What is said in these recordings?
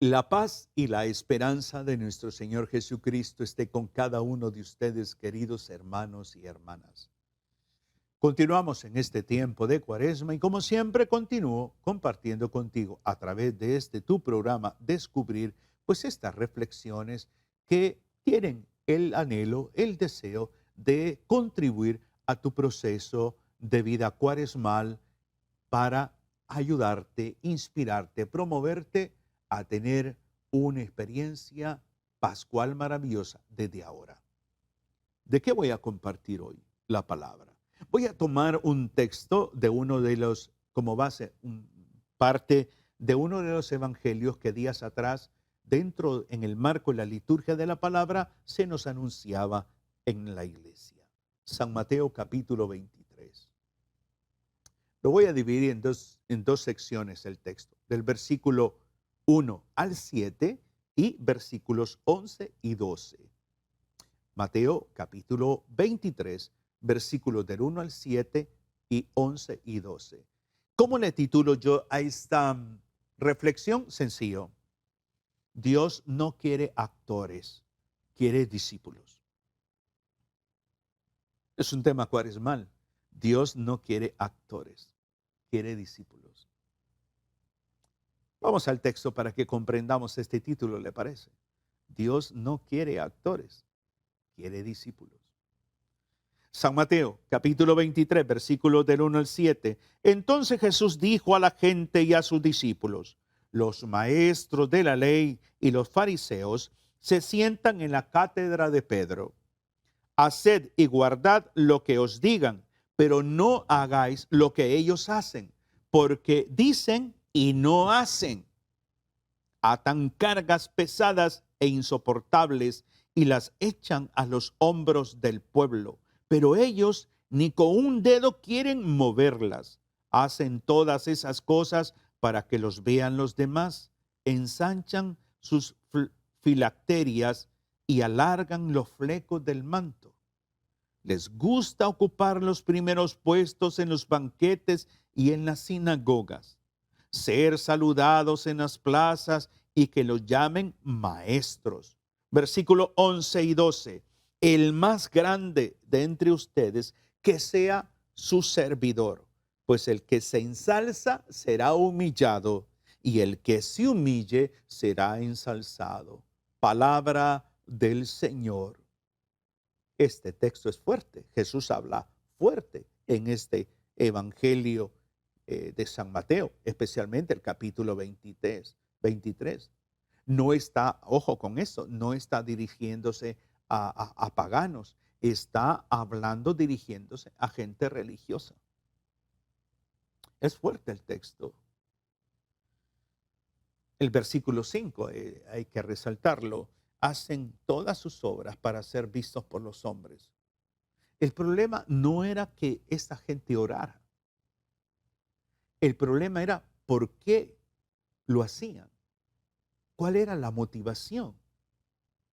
La paz y la esperanza de nuestro Señor Jesucristo esté con cada uno de ustedes, queridos hermanos y hermanas. Continuamos en este tiempo de Cuaresma y como siempre continúo compartiendo contigo a través de tu programa Descubrir, pues estas reflexiones que tienen el anhelo, el deseo de contribuir a tu proceso de vida cuaresmal para ayudarte, inspirarte, promoverte a tener una experiencia pascual maravillosa desde ahora. ¿De qué voy a compartir hoy? La palabra. Voy a tomar un texto de uno de los, como base, parte de uno de los evangelios que días atrás, dentro, en el marco de la liturgia de la palabra, se nos anunciaba en la iglesia. San Mateo capítulo 23. Lo voy a dividir en dos secciones el texto, del versículo 1 al 7 y versículos 11 y 12. Mateo capítulo 23, versículos del 1 al 7 y 11 y 12. ¿Cómo le titulo yo a esta reflexión? Sencillo. Dios no quiere actores, quiere discípulos. Es un tema cuaresmal. Dios no quiere actores, quiere discípulos. Vamos al texto para que comprendamos este título, ¿le parece? Dios no quiere actores, quiere discípulos. San Mateo, capítulo 23, versículos del 1 al 7. Entonces Jesús dijo a la gente y a sus discípulos: los maestros de la ley y los fariseos se sientan en la cátedra de Pedro. Haced y guardad lo que os digan, pero no hagáis lo que ellos hacen, porque dicen y no hacen. Atan cargas pesadas e insoportables y las echan a los hombros del pueblo, pero ellos ni con un dedo quieren moverlas. Hacen todas esas cosas para que los vean los demás, ensanchan sus filacterias y alargan los flecos del manto. Les gusta ocupar los primeros puestos en los banquetes y en las sinagogas, ser saludados en las plazas y que los llamen maestros. Versículo 11 y 12. El más grande de entre ustedes que sea su servidor, pues el que se ensalza será humillado y el que se humille será ensalzado. Palabra del Señor. Este texto es fuerte. Jesús habla fuerte en este evangelio de San Mateo, especialmente el capítulo 23. No está, ojo con eso, no está dirigiéndose a paganos, está hablando, dirigiéndose a gente religiosa. Es fuerte el texto. El versículo 5, hay que resaltarlo, hacen todas sus obras para ser vistos por los hombres. El problema no era que esta gente orara. El problema era por qué lo hacían. ¿Cuál era la motivación?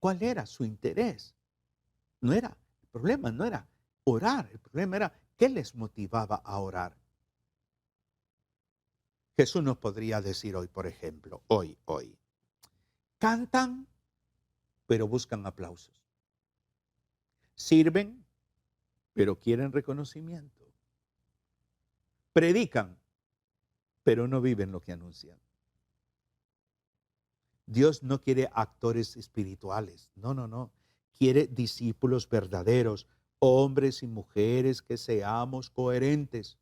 ¿Cuál era su interés? El problema no era orar, el problema era qué les motivaba a orar. Jesús nos podría decir hoy, por ejemplo, hoy, cantan, pero buscan aplausos. Sirven, pero quieren reconocimiento. Predican, pero no viven lo que anuncian. Dios no quiere actores espirituales, no. Quiere discípulos verdaderos, hombres y mujeres que seamos coherentes.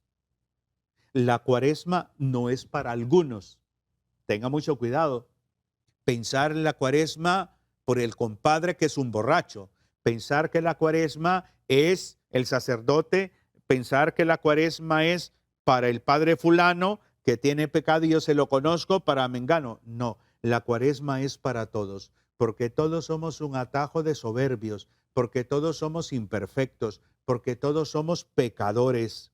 La cuaresma no es para algunos. Tenga mucho cuidado. Pensar en la cuaresma por el compadre que es un borracho. Pensar que la cuaresma es el sacerdote. Pensar que la cuaresma es para el padre fulano que tiene pecado y yo se lo conozco para mengano. No, la cuaresma es para todos, porque todos somos un atajo de soberbios, porque todos somos imperfectos, porque todos somos pecadores.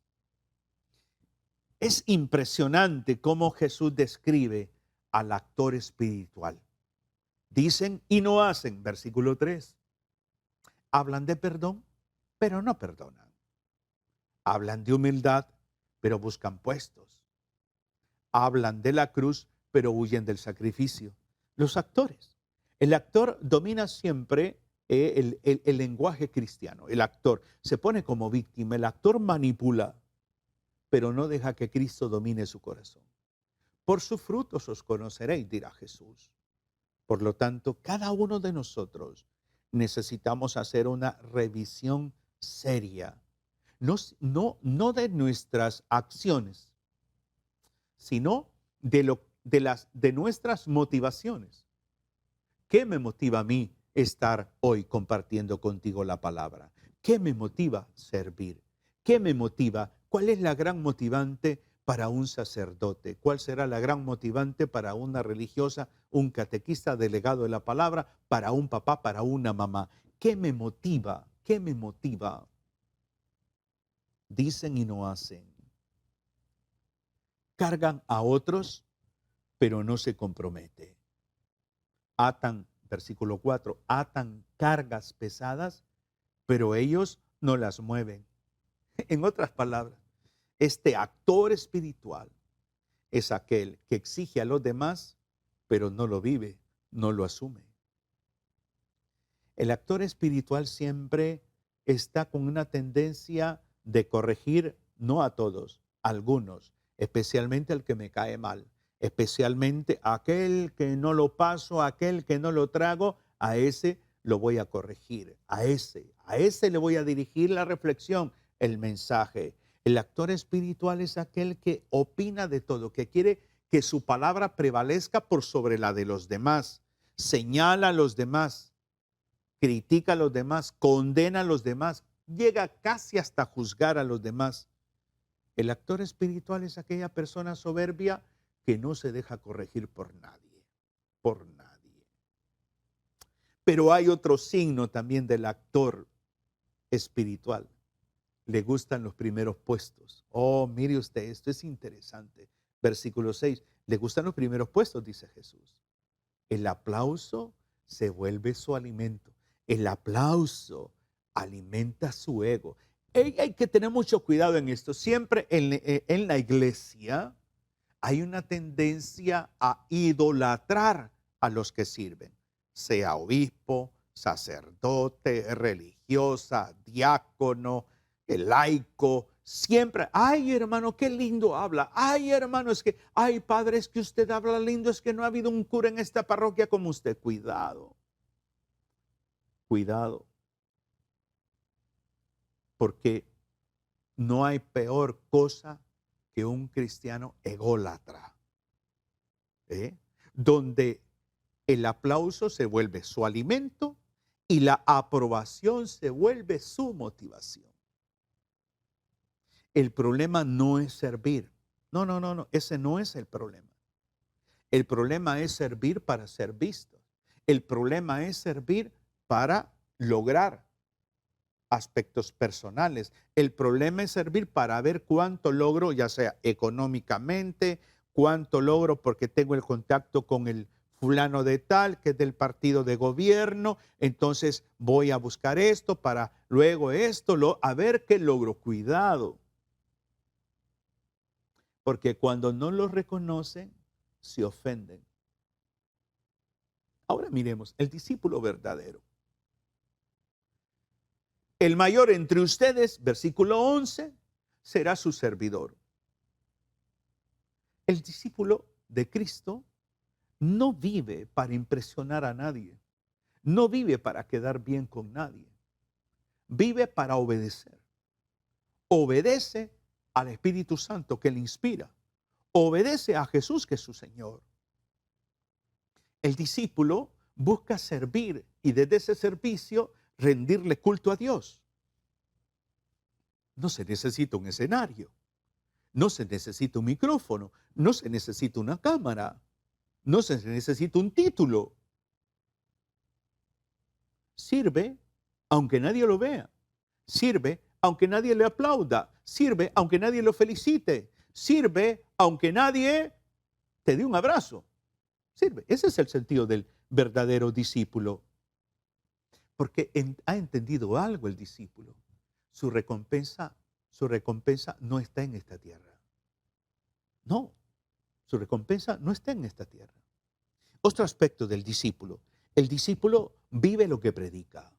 Es impresionante cómo Jesús describe al actor espiritual. Dicen y no hacen, versículo 3. Hablan de perdón, pero no perdonan. Hablan de humildad, pero buscan puestos. Hablan de la cruz, pero huyen del sacrificio. Los actores. El actor domina siempre el lenguaje cristiano. El actor se pone como víctima, el actor manipula, pero no deja que Cristo domine su corazón. Por sus frutos os conoceréis, dirá Jesús. Por lo tanto, cada uno de nosotros necesitamos hacer una revisión seria, no de nuestras acciones, sino de nuestras motivaciones. ¿Qué me motiva a mí estar hoy compartiendo contigo la palabra? ¿Qué me motiva servir? ¿Qué me motiva? ¿Cuál es la gran motivante para un sacerdote? ¿Cuál será la gran motivante para una religiosa, un catequista delegado de la palabra, para un papá, para una mamá? ¿Qué me motiva? ¿Qué me motiva? Dicen y no hacen. Cargan a otros, pero no se compromete. Atan, versículo 4, atan cargas pesadas, pero ellos no las mueven. En otras palabras, este actor espiritual es aquel que exige a los demás, pero no lo vive, no lo asume. El actor espiritual siempre está con una tendencia de corregir, no a todos, a algunos, especialmente al que me cae mal, especialmente a aquel que no lo paso, a aquel que no lo trago, a ese lo voy a corregir, a ese le voy a dirigir la reflexión, el mensaje. El actor espiritual es aquel que opina de todo, que quiere que su palabra prevalezca por sobre la de los demás, señala a los demás, critica a los demás, condena a los demás, llega casi hasta juzgar a los demás. El actor espiritual es aquella persona soberbia que no se deja corregir por nadie, por nadie. Pero hay otro signo también del actor espiritual. Le gustan los primeros puestos. Oh, mire usted, esto es interesante. Versículo 6, le gustan los primeros puestos, dice Jesús. El aplauso se vuelve su alimento. El aplauso alimenta su ego. Hay que tener mucho cuidado en esto. Siempre en la iglesia hay una tendencia a idolatrar a los que sirven, sea obispo, sacerdote, religiosa, diácono, el laico. Siempre, ay hermano, qué lindo habla. Ay hermano, es que, ay padre, es que usted habla lindo, es que no ha habido un cura en esta parroquia como usted. Cuidado, cuidado, porque no hay peor cosa que un cristiano ególatra, ¿eh? Donde el aplauso se vuelve su alimento y la aprobación se vuelve su motivación. El problema no es servir. No, ese no es el problema. El problema es servir para ser visto. El problema es servir para lograr aspectos personales. El problema es servir para ver cuánto logro, ya sea económicamente, cuánto logro porque tengo el contacto con el fulano de tal, que es del partido de gobierno, entonces voy a buscar esto para luego esto, a ver qué logro. Cuidado, porque cuando no lo reconocen, se ofenden. Ahora miremos, el discípulo verdadero. El mayor entre ustedes, versículo 11, será su servidor. El discípulo de Cristo no vive para impresionar a nadie, no vive para quedar bien con nadie, vive para obedecer. Obedece al Espíritu Santo que le inspira, obedece a Jesús que es su Señor. El discípulo busca servir y desde ese servicio rendirle culto a Dios. No se necesita un escenario, no se necesita un micrófono, no se necesita una cámara, no se necesita un título. Sirve aunque nadie lo vea. Sirve aunque nadie le aplauda. Sirve aunque nadie lo felicite. Sirve aunque nadie te dé un abrazo. Sirve. Ese es el sentido del verdadero discípulo. Porque ha entendido algo el discípulo. Su recompensa no está en esta tierra. No, su recompensa no está en esta tierra. Otro aspecto del discípulo. El discípulo vive lo que predica.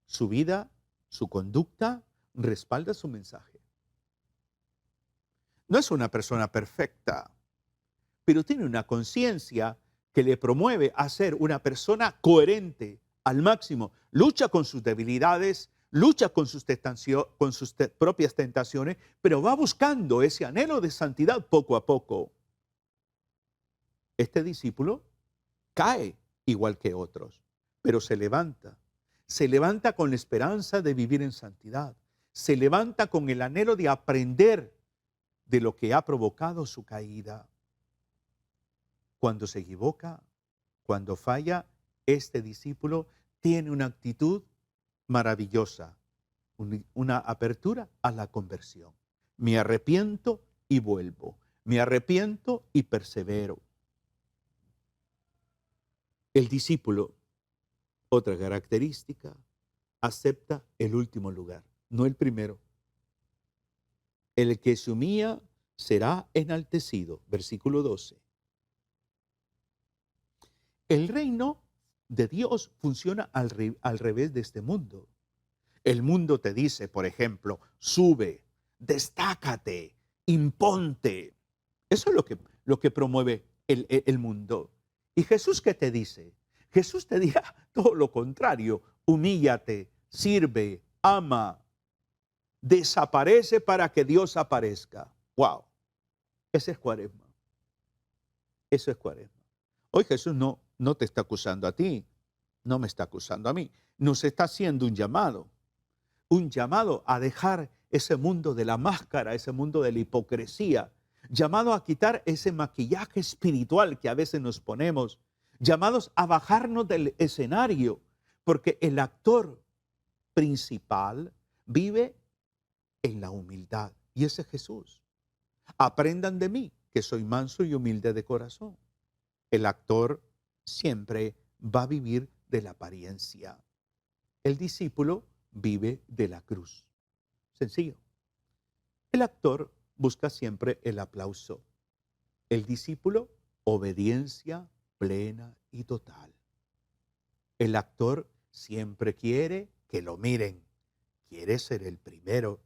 Su vida, su conducta respalda su mensaje. No es una persona perfecta, pero tiene una conciencia que le promueve a ser una persona coherente al máximo. Lucha con sus debilidades, lucha con sus propias tentaciones, pero va buscando ese anhelo de santidad poco a poco. Este discípulo cae igual que otros, pero se levanta. Se levanta con la esperanza de vivir en santidad. Se levanta con el anhelo de aprender de lo que ha provocado su caída. Cuando se equivoca, cuando falla, este discípulo tiene una actitud maravillosa, una apertura a la conversión. Me arrepiento y vuelvo. Me arrepiento y persevero. El discípulo, otra característica, acepta el último lugar, no el primero. El que se humilla será enaltecido. Versículo 12. El reino de Dios funciona al revés de este mundo. El mundo te dice, por ejemplo, sube, destácate, imponte. Eso es lo que promueve el mundo. ¿Y Jesús qué te dice? Jesús te dirá todo lo contrario. Humíllate, sirve, ama, desaparece para que Dios aparezca. ¡Wow! Ese es Cuaresma. Eso es Cuaresma. Hoy Jesús no te está acusando a ti, no me está acusando a mí. Nos está haciendo un llamado a dejar ese mundo de la máscara, ese mundo de la hipocresía, llamado a quitar ese maquillaje espiritual que a veces nos ponemos, llamados a bajarnos del escenario, porque el actor principal vive en la humildad, y ese es Jesús. Aprendan de mí, que soy manso y humilde de corazón. El actor siempre va a vivir de la apariencia. El discípulo vive de la cruz. Sencillo. El actor busca siempre el aplauso. El discípulo, obediencia plena y total. El actor siempre quiere que lo miren. Quiere ser el primero.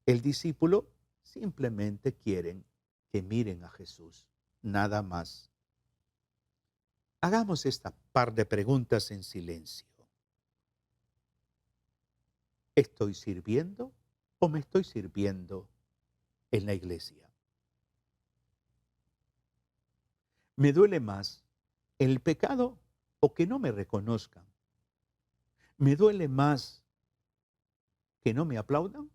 El discípulo simplemente quieren que miren a Jesús. Nada más. Hagamos esta par de preguntas en silencio. ¿Estoy sirviendo o me estoy sirviendo en la iglesia? ¿Me duele más el pecado o que no me reconozcan? ¿Me duele más que no me aplaudan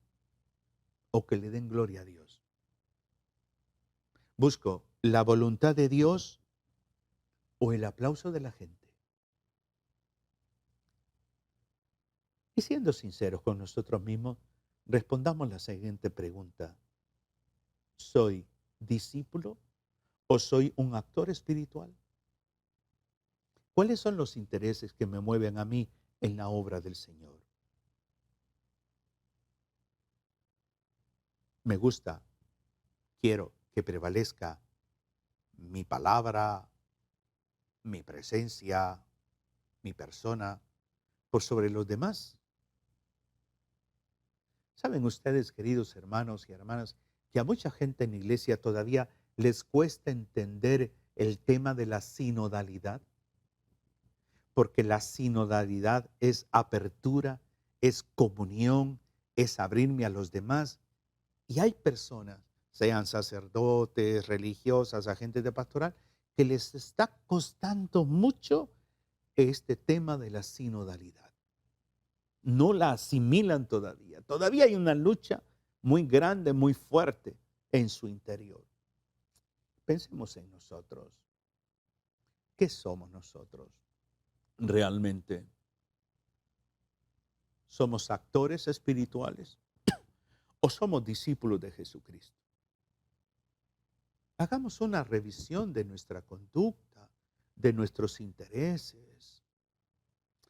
o que le den gloria a Dios? ¿Busco la voluntad de Dios o el aplauso de la gente? Y siendo sinceros con nosotros mismos, respondamos la siguiente pregunta. ¿Soy discípulo o soy un actor espiritual? ¿Cuáles son los intereses que me mueven a mí en la obra del Señor? Me gusta, quiero que prevalezca mi palabra, mi presencia, mi persona, por sobre los demás. ¿Saben ustedes, queridos hermanos y hermanas, que a mucha gente en la iglesia todavía les cuesta entender el tema de la sinodalidad? Porque la sinodalidad es apertura, es comunión, es abrirme a los demás. Y hay personas, sean sacerdotes, religiosas, agentes de pastoral, que les está costando mucho este tema de la sinodalidad. No la asimilan todavía. Todavía hay una lucha muy grande, muy fuerte en su interior. Pensemos en nosotros. ¿Qué somos nosotros realmente? ¿Somos actores espirituales o somos discípulos de Jesucristo? Hagamos una revisión de nuestra conducta, de nuestros intereses,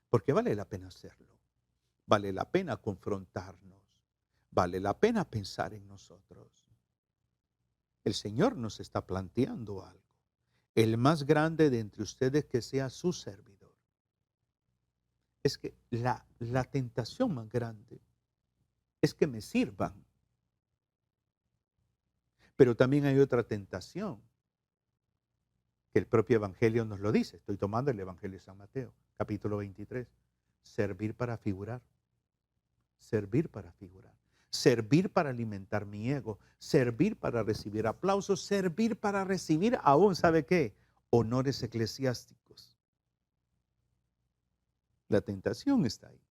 porque vale la pena hacerlo. Vale la pena confrontarnos. Vale la pena pensar en nosotros. El Señor nos está planteando algo. el más grande de entre ustedes que sea su servidor. Es que la tentación más grande es que me sirvan. Pero también hay otra tentación, que el propio Evangelio nos lo dice. Estoy tomando el Evangelio de San Mateo, capítulo 23. Servir para figurar. Servir para figurar. Servir para alimentar mi ego. Servir para recibir aplausos. Servir para recibir aún, ¿sabe qué? Honores eclesiásticos. La tentación está ahí.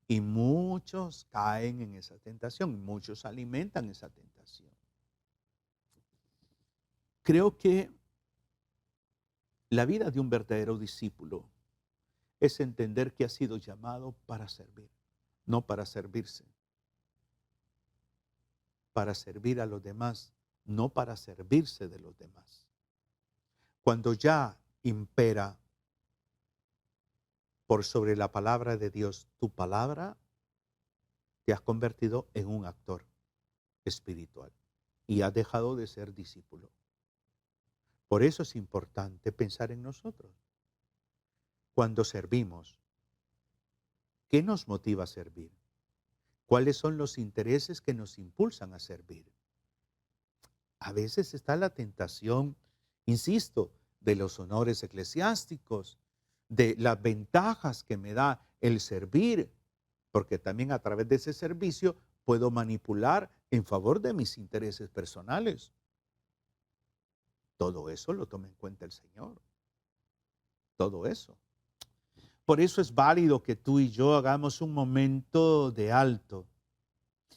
Y muchos caen en esa tentación. Muchos alimentan esa tentación. Creo que la vida de un verdadero discípulo es entender que ha sido llamado para servir, no para servirse. Para servir a los demás, no para servirse de los demás. Cuando ya impera por sobre la palabra de Dios tu palabra, te has convertido en un actor espiritual y has dejado de ser discípulo. Por eso es importante pensar en nosotros. Cuando servimos, ¿qué nos motiva a servir? ¿Cuáles son los intereses que nos impulsan a servir? A veces está la tentación, insisto, de los honores eclesiásticos, de las ventajas que me da el servir, porque también a través de ese servicio puedo manipular en favor de mis intereses personales. Todo eso lo toma en cuenta el Señor. Todo eso. Por eso es válido que tú y yo hagamos un momento de alto.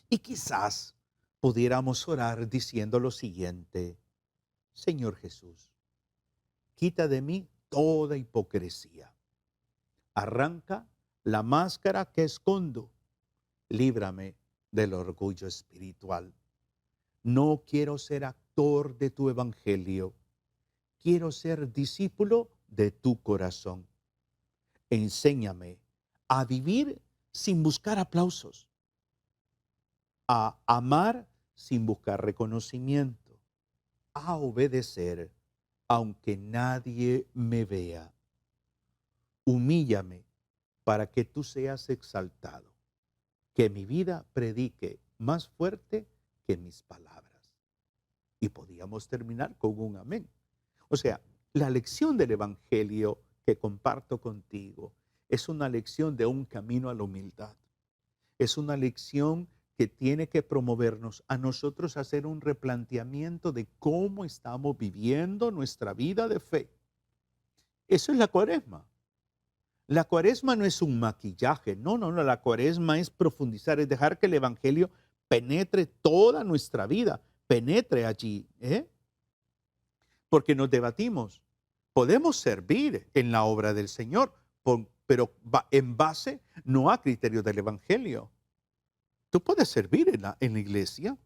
Y quizás pudiéramos orar diciendo lo siguiente: Señor Jesús, quita de mí toda hipocresía. Arranca la máscara que escondo. Líbrame del orgullo espiritual. No quiero ser actor de tu evangelio. Quiero ser discípulo de tu corazón. Enséñame a vivir sin buscar aplausos, a amar sin buscar reconocimiento, a obedecer aunque nadie me vea. Humíllame para que tú seas exaltado, que mi vida predique más fuerte que mis palabras. Y podíamos terminar con un amén. O sea, la lección del Evangelio que comparto contigo es una lección de un camino a la humildad. Es una lección que tiene que promovernos a nosotros a hacer un replanteamiento de cómo estamos viviendo nuestra vida de fe. Eso es la Cuaresma. La Cuaresma no es un maquillaje, no, la Cuaresma es profundizar, es dejar que el Evangelio penetre toda nuestra vida, penetre allí, porque nos debatimos. Podemos servir en la obra del Señor, pero en base no a criterios del Evangelio. Tú puedes servir en la iglesia,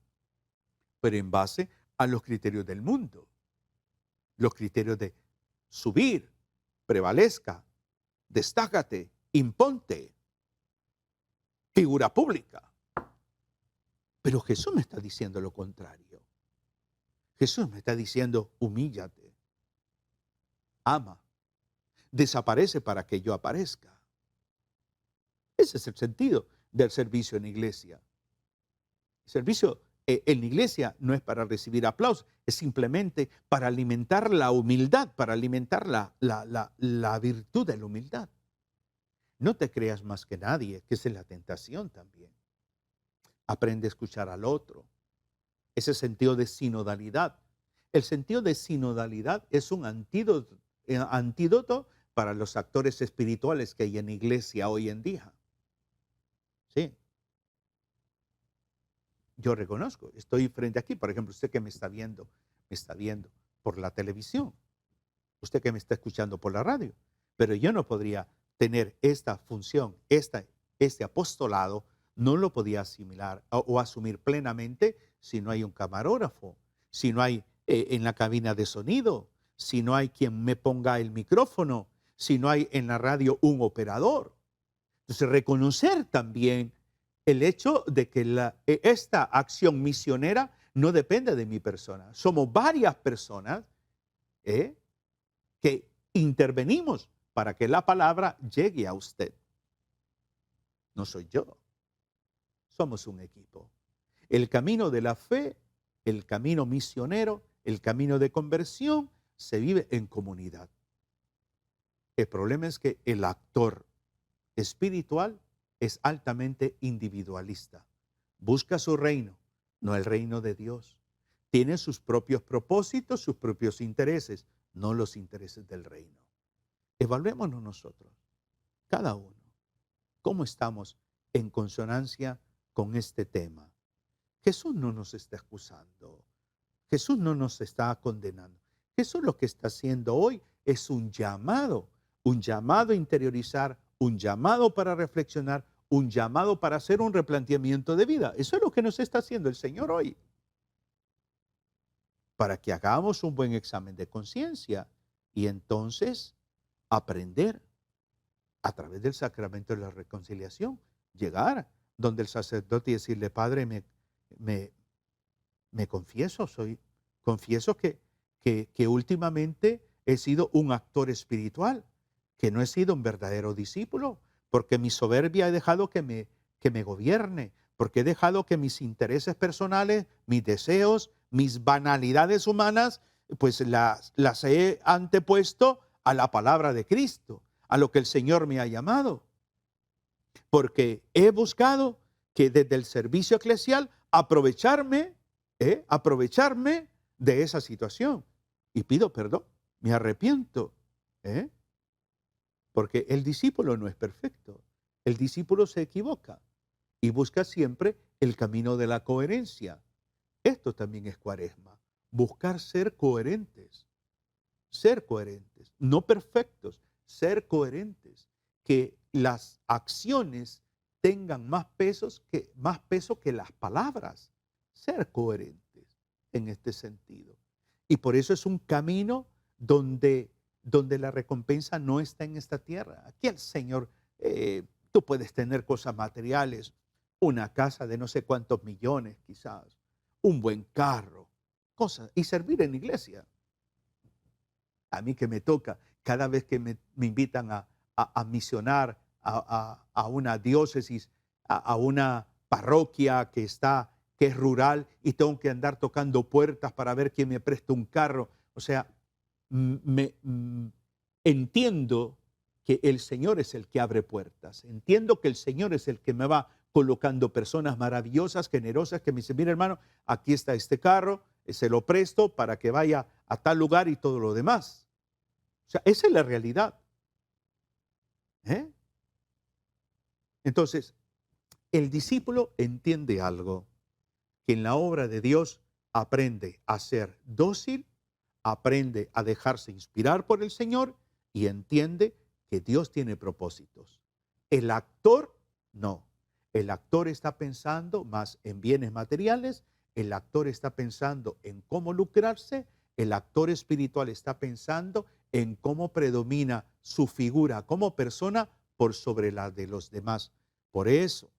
pero en base a los criterios del mundo. Los criterios de subir, prevalezca, destácate, imponte, figura pública. Pero Jesús me está diciendo lo contrario. Jesús me está diciendo: humíllate, ama, desaparece para que yo aparezca. Ese es el sentido del servicio en la iglesia. El servicio en la iglesia no es para recibir aplausos, es simplemente para alimentar la humildad, para alimentar la virtud de la humildad. No te creas más que nadie, que esa es la tentación también. Aprende a escuchar al otro. Ese sentido de sinodalidad. El sentido de sinodalidad es un antídoto para los actores espirituales que hay en la iglesia hoy en día. Sí. Yo reconozco, estoy frente aquí, por ejemplo, usted que me está viendo por la televisión, usted que me está escuchando por la radio, pero yo no podría tener esta función, este apostolado, no lo podía asimilar o asumir plenamente si no hay un camarógrafo, si no hay en la cabina de sonido, si no hay quien me ponga el micrófono, si no hay en la radio un operador. Entonces, reconocer también el hecho de que esta acción misionera no depende de mi persona. Somos varias personas que intervenimos para que la palabra llegue a usted. No soy yo, somos un equipo. El camino de la fe, el camino misionero, el camino de conversión se vive en comunidad. El problema es que el actor espiritual es altamente individualista. Busca su reino, no el reino de Dios. Tiene sus propios propósitos, sus propios intereses, no los intereses del reino. Evaluémonos nosotros, cada uno, cómo estamos en consonancia con este tema. Jesús no nos está excusando. Jesús no nos está condenando. Jesús lo que está haciendo hoy es un llamado a interiorizar, un llamado para reflexionar, un llamado para hacer un replanteamiento de vida. Eso es lo que nos está haciendo el Señor hoy. Para que hagamos un buen examen de conciencia y entonces aprender a través del sacramento de la reconciliación, llegar donde el sacerdote y decirle: Padre, me confieso que últimamente he sido un actor espiritual, que no he sido un verdadero discípulo, porque mi soberbia he dejado que me gobierne, porque he dejado que mis intereses personales, mis deseos, mis banalidades humanas, pues las he antepuesto a la palabra de Cristo, a lo que el Señor me ha llamado. Porque he buscado que desde el servicio eclesial aprovecharme de esa situación. Y pido perdón, me arrepiento. Porque el discípulo no es perfecto. El discípulo se equivoca y busca siempre el camino de la coherencia. Esto también es Cuaresma. Buscar ser coherentes, no perfectos, ser coherentes, que las acciones tengan más peso que las palabras, ser coherentes en este sentido. Y por eso es un camino donde la recompensa no está en esta tierra. Aquí el Señor, tú puedes tener cosas materiales, una casa de no sé cuántos millones quizás, un buen carro, cosas, y servir en la iglesia. A mí que me toca, cada vez que me invitan a misionar a una diócesis, a una parroquia que es rural, y tengo que andar tocando puertas para ver quién me presta un carro. O sea, entiendo que el Señor es el que abre puertas. Entiendo que el Señor es el que me va colocando personas maravillosas, generosas, que me dicen: mira, hermano, aquí está este carro, se lo presto para que vaya a tal lugar y todo lo demás. O sea, esa es la realidad. Entonces, el discípulo entiende algo, que en la obra de Dios aprende a ser dócil, aprende a dejarse inspirar por el Señor y entiende que Dios tiene propósitos. El actor no. El actor está pensando más en bienes materiales, el actor está pensando en cómo lucrarse, el actor espiritual está pensando en cómo predomina su figura como persona por sobre la de los demás. Por eso,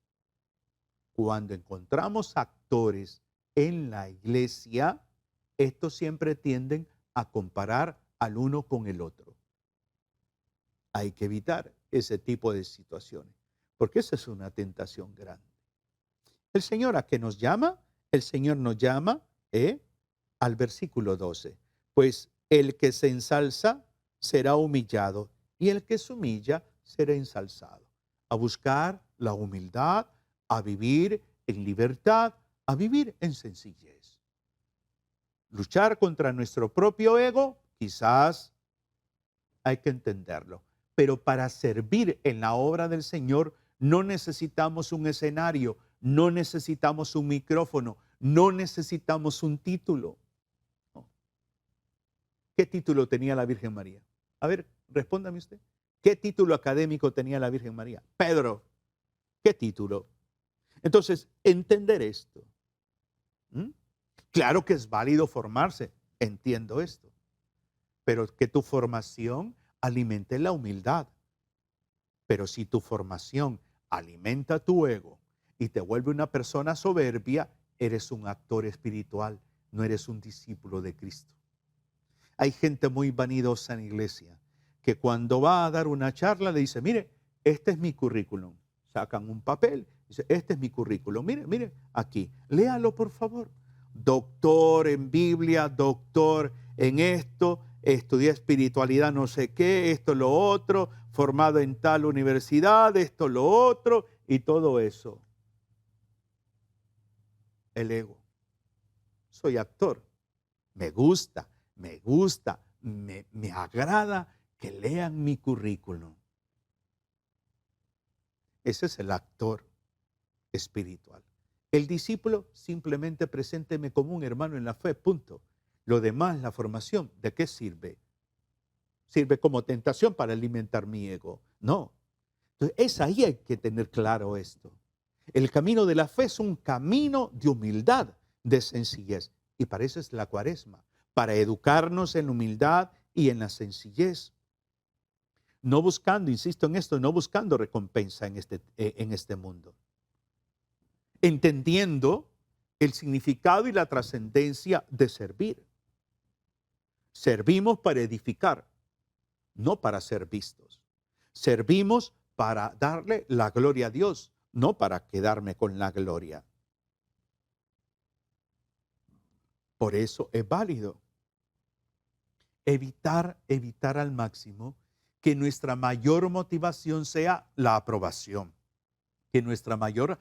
cuando encontramos actores en la iglesia, estos siempre tienden a comparar al uno con el otro. Hay que evitar ese tipo de situaciones, porque esa es una tentación grande. ¿El Señor a qué nos llama? El Señor nos llama al versículo 12. Pues el que se ensalza será humillado, y el que se humilla será ensalzado. A buscar la humildad, a vivir en libertad, a vivir en sencillez. Luchar contra nuestro propio ego, quizás hay que entenderlo. Pero para servir en la obra del Señor no necesitamos un escenario, no necesitamos un micrófono, no necesitamos un título. No. ¿Qué título tenía la Virgen María? A ver, respóndame usted. ¿Qué título académico tenía la Virgen María? Pedro. ¿Qué título? Entonces, entender esto. Claro que es válido formarse, entiendo esto, pero que tu formación alimente la humildad. Pero si tu formación alimenta tu ego y te vuelve una persona soberbia, eres un actor espiritual, no eres un discípulo de Cristo. Hay gente muy vanidosa en la iglesia que cuando va a dar una charla le dice, mire, este es mi currículum. Sacan un papel, dice, este es mi currículum. Mire, mire, aquí, léalo por favor. Doctor en Biblia, doctor en esto, estudié espiritualidad no sé qué, esto, lo otro, formado en tal universidad, esto, lo otro, y todo eso. El ego. Soy actor. Me gusta, me agrada que lean mi currículum. Ese es el actor espiritual. El discípulo, simplemente presénteme como un hermano en la fe, punto. Lo demás, la formación, ¿de qué sirve? ¿Sirve como tentación para alimentar mi ego? No. Entonces, es ahí hay que tener claro esto. El camino de la fe es un camino de humildad, de sencillez. Y para eso es la Cuaresma, para educarnos en la humildad y en la sencillez. No buscando, insisto en esto, no buscando recompensa en este mundo. Entendiendo el significado y la trascendencia de servir. Servimos para edificar, no para ser vistos. Servimos para darle la gloria a Dios, no para quedarme con la gloria. Por eso es válido evitar al máximo que nuestra mayor motivación sea la aprobación, que nuestra mayor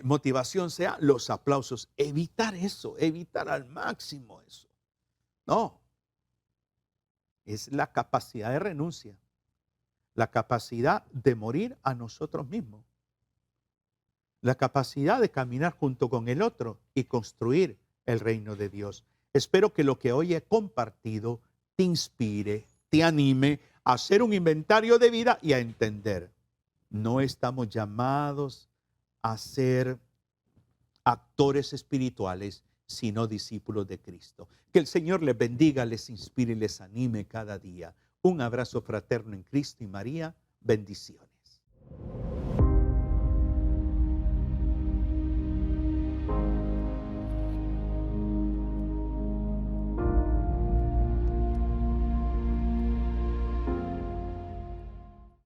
motivación sea los aplausos. Evitar eso, evitar al máximo eso. No, es la capacidad de renuncia, la capacidad de morir a nosotros mismos, la capacidad de caminar junto con el otro y construir el reino de Dios. Espero que lo que hoy he compartido te inspire, te anime a hacer un inventario de vida y a entender. No estamos llamados a ser actores espirituales, sino discípulos de Cristo. Que el Señor les bendiga, les inspire y les anime cada día. Un abrazo fraterno en Cristo y María. Bendiciones.